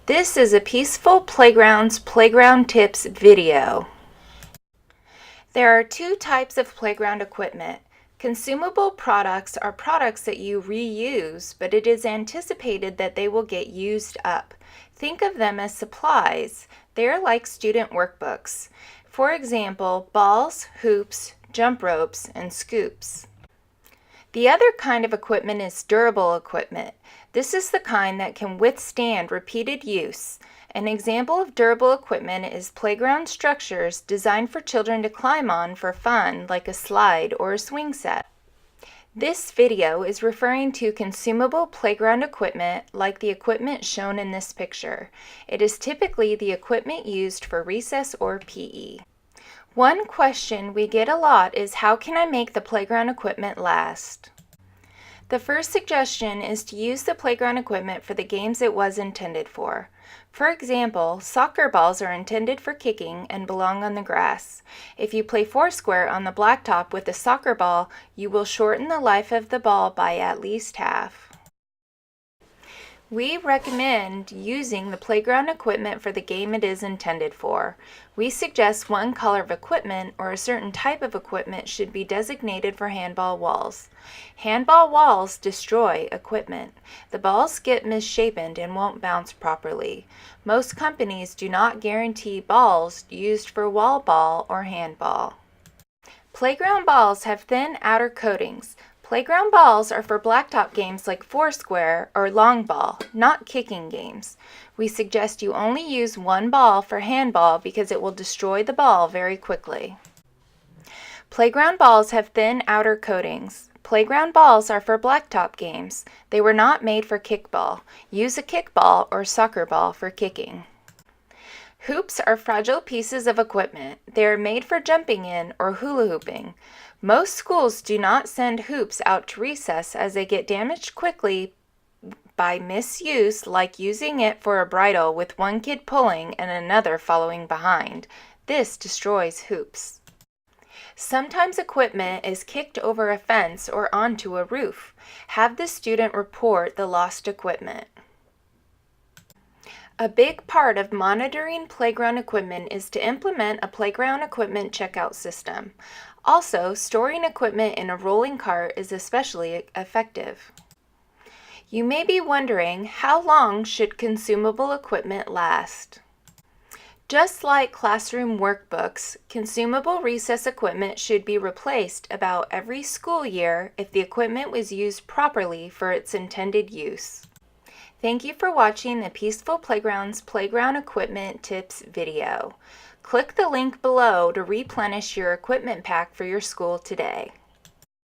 This is a Peaceful Playgrounds Playground Tips video. There are two types of playground equipment. Consumable products are products that you reuse, but it is anticipated that they will get used up. Think of them as supplies. They are like student workbooks. For example, balls, hoops, jump ropes, and scoops. The other kind of equipment is durable equipment. This is the kind that can withstand repeated use. An example of durable equipment is playground structures designed for children to climb on for fun, like a slide or a swing set. This video is referring to consumable playground equipment like the equipment shown in this picture. It is typically the equipment used for recess or PE. One question we get a lot is, how can I make the playground equipment last? The first suggestion is to use the playground equipment for the games it was intended for. For example, soccer balls are intended for kicking and belong on the grass. If you play foursquare on the blacktop with a soccer ball, you will shorten the life of the ball by at least half. We recommend using the playground equipment for the game it is intended for. We suggest one color of equipment or a certain type of equipment should be designated for handball walls. Handball walls destroy equipment. The balls get misshapen and won't bounce properly. Most companies do not guarantee balls used for wall ball or handball. Playground balls have thin outer coatings. Playground balls are for blacktop games like foursquare or long ball, not kicking games. We suggest you only use one ball for handball because it will destroy the ball very quickly. Playground balls have thin outer coatings. Playground balls are for blacktop games. They were not made for kickball. Use a kickball or soccer ball for kicking. Hoops are fragile pieces of equipment. They are made for jumping in or hula hooping. Most schools do not send hoops out to recess as they get damaged quickly by misuse, like using it for a bridle with one kid pulling and another following behind. This destroys hoops. Sometimes equipment is kicked over a fence or onto a roof. Have the student report the lost equipment. A big part of monitoring playground equipment is to implement a playground equipment checkout system. Also, storing equipment in a rolling cart is especially effective. You may be wondering, how long should consumable equipment last? Just like classroom workbooks, consumable recess equipment should be replaced about every school year if the equipment was used properly for its intended use. Thank you for watching the Peaceful Playgrounds Playground Equipment Tips video. Click the link below to replenish your equipment pack for your school today.